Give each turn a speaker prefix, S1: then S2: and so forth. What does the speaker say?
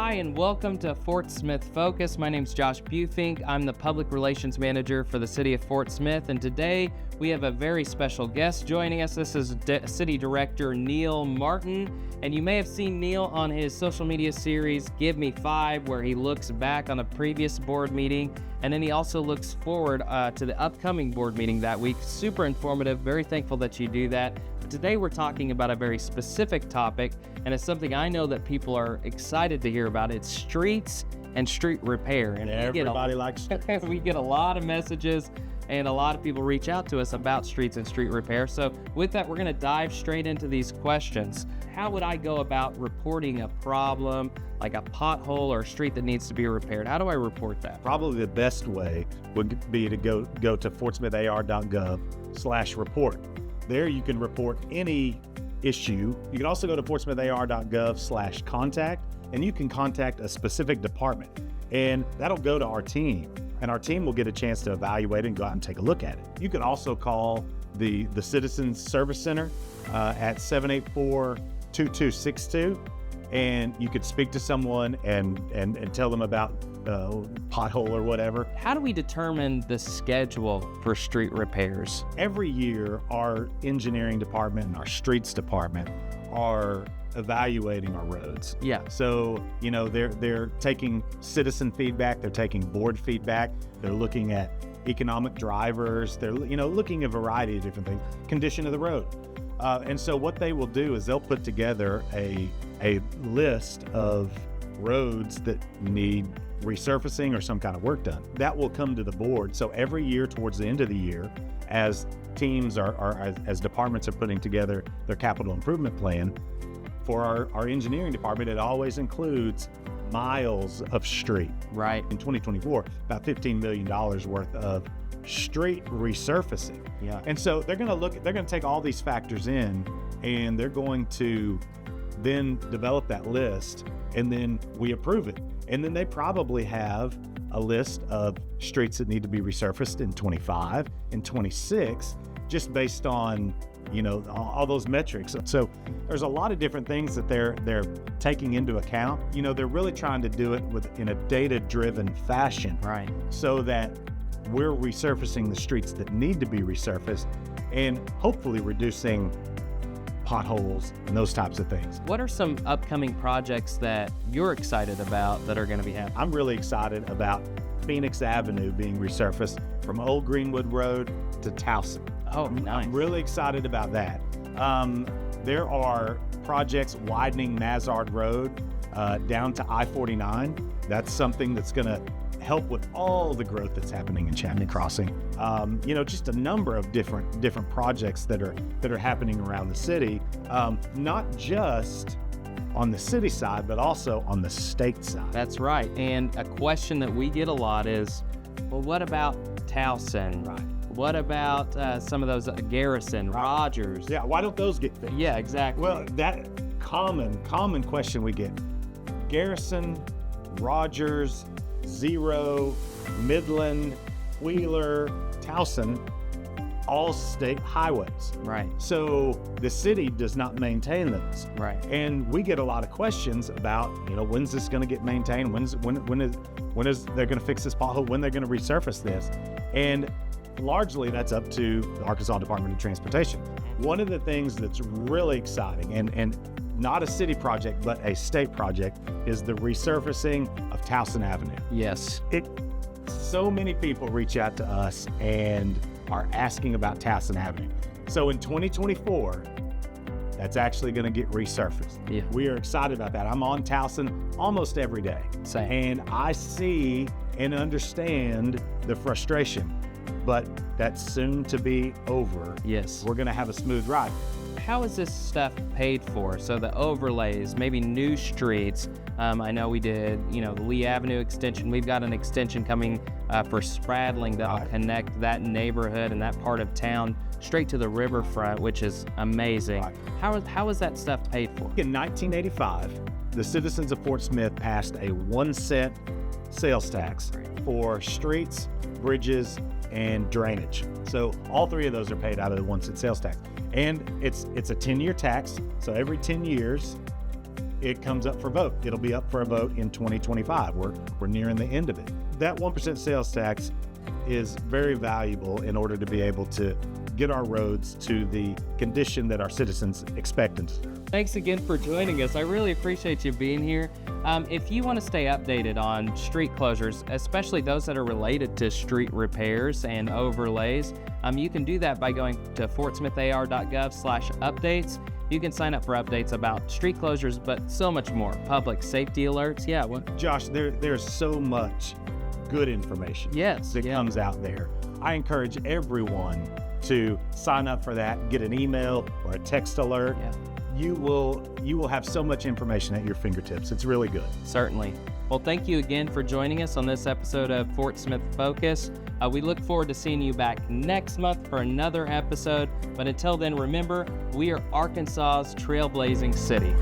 S1: Hi, and welcome to Fort Smith Focus. My name is Josh Bufink. I'm the Public Relations Manager for the City of Fort Smith, and today we have a very special guest joining us. This is City Director Neal Martin, and you may have seen Neal on his social media series, Give Me 5, where he looks back on a previous board meeting, and then he also looks forward to the upcoming board meeting that week. Super informative, very thankful that you do that. But today we're talking about a very specific topic, and it's something I know that people are excited to hear about. It's streets and street repair. And
S2: everybody likes streets.
S1: We get a lot of messages and a lot of people reach out to us about streets and street repair. So with that, we're going to dive straight into these questions. How would I go about reporting a problem like a pothole or a street that needs to be repaired? How do I report that?
S2: Probably the best way would be to go to fortsmithar.gov/report. There you can report any issue. You can also go to fortsmithar.gov/contact, and you can contact a specific department, and that'll go to our team, and our team will get a chance to evaluate it and go out and take a look at it. You can also call the Citizens Service Center at 784-2262, and you could speak to someone and tell them about pothole or whatever.
S1: How do we determine the schedule for street repairs?
S2: Every year, our engineering department and our streets department are evaluating our roads.
S1: Yeah.
S2: So, they're taking citizen feedback, they're taking board feedback, they're looking at economic drivers, they're, looking at a variety of different things, condition of the road. And so what they will do is they'll put together a list of roads that need resurfacing or some kind of work done. That will come to the board. So every year towards the end of the year, as teams as departments are putting together their capital improvement plan, for our engineering department, it always includes miles of street.
S1: Right.
S2: In 2024, about $15 million worth of street resurfacing.
S1: Yeah.
S2: And so they're going to take all these factors in, and they're going to then develop that list, and then we approve it. And then they probably have a list of streets that need to be resurfaced in 25 and 26, just based on, all those metrics. So there's a lot of different things that they're taking into account. They're really trying to do it in a data-driven fashion.
S1: Right.
S2: So that we're resurfacing the streets that need to be resurfaced and hopefully reducing potholes and those types of things.
S1: What are some upcoming projects that you're excited about that are going to be happening?
S2: I'm really excited about Phoenix Avenue being resurfaced from Old Greenwood Road to Towson.
S1: Oh, nice.
S2: I'm really excited about that. There are projects widening Mazard Road down to I-49. That's something that's going to help with all the growth that's happening in Chapman Crossing. Just a number of different projects that are happening around the city, not just on the city side, but also on the state side.
S1: That's right. And a question that we get a lot is, well, what about Towson?
S2: Right.
S1: What about some of those Garrison, Rogers?
S2: Yeah, why don't those get fixed?
S1: Yeah, exactly.
S2: Well, that common question we get: Garrison, Rogers, Zero, Midland, Wheeler, Towson, all state highways.
S1: Right.
S2: So the city does not maintain those.
S1: Right.
S2: And we get a lot of questions about, when's this going to get maintained? When is they're going to fix this pothole? When they're going to resurface this? And largely that's up to the Arkansas Department of Transportation. One of the things that's really exciting and not a city project, but a state project, is the resurfacing of Towson Avenue.
S1: Yes.
S2: So many people reach out to us and are asking about Towson Avenue. So in 2024, that's actually going to get resurfaced.
S1: Yeah.
S2: We are excited about that. I'm on Towson almost every day.
S1: Same.
S2: And I see and understand the frustration, but that's soon to be over.
S1: Yes.
S2: We're going to have a smooth ride.
S1: How is this stuff paid for? So the overlays, maybe new streets. I know we did, the Lee Avenue extension. We've got an extension coming for Spradling that'll connect that neighborhood and that part of town straight to the riverfront, which is amazing.
S2: Right.
S1: How is that stuff paid for?
S2: In 1985, the citizens of Fort Smith passed a 1-cent sales tax for streets, bridges, and drainage. So all three of those are paid out of the 1-cent sales tax. And it's a 10-year tax. So every 10 years, it comes up for vote. It'll be up for a vote in 2025. We're nearing the end of it. That 1% sales tax is very valuable in order to be able to get our roads to the condition that our citizens expect and deserve.
S1: Thanks again for joining us. I really appreciate you being here. If you want to stay updated on street closures, especially those that are related to street repairs and overlays, you can do that by going to fortsmithar.gov/updates. You can sign up for updates about street closures, but so much more. Public safety alerts. Yeah.
S2: Josh, there's so much good information that comes out there. I encourage everyone to sign up for that, get an email or a text alert.
S1: Yeah.
S2: You will have so much information at your fingertips. It's really good.
S1: Certainly. Well, thank you again for joining us on this episode of Fort Smith Focus. We look forward to seeing you back next month for another episode. But until then, remember, we are Arkansas's trailblazing city.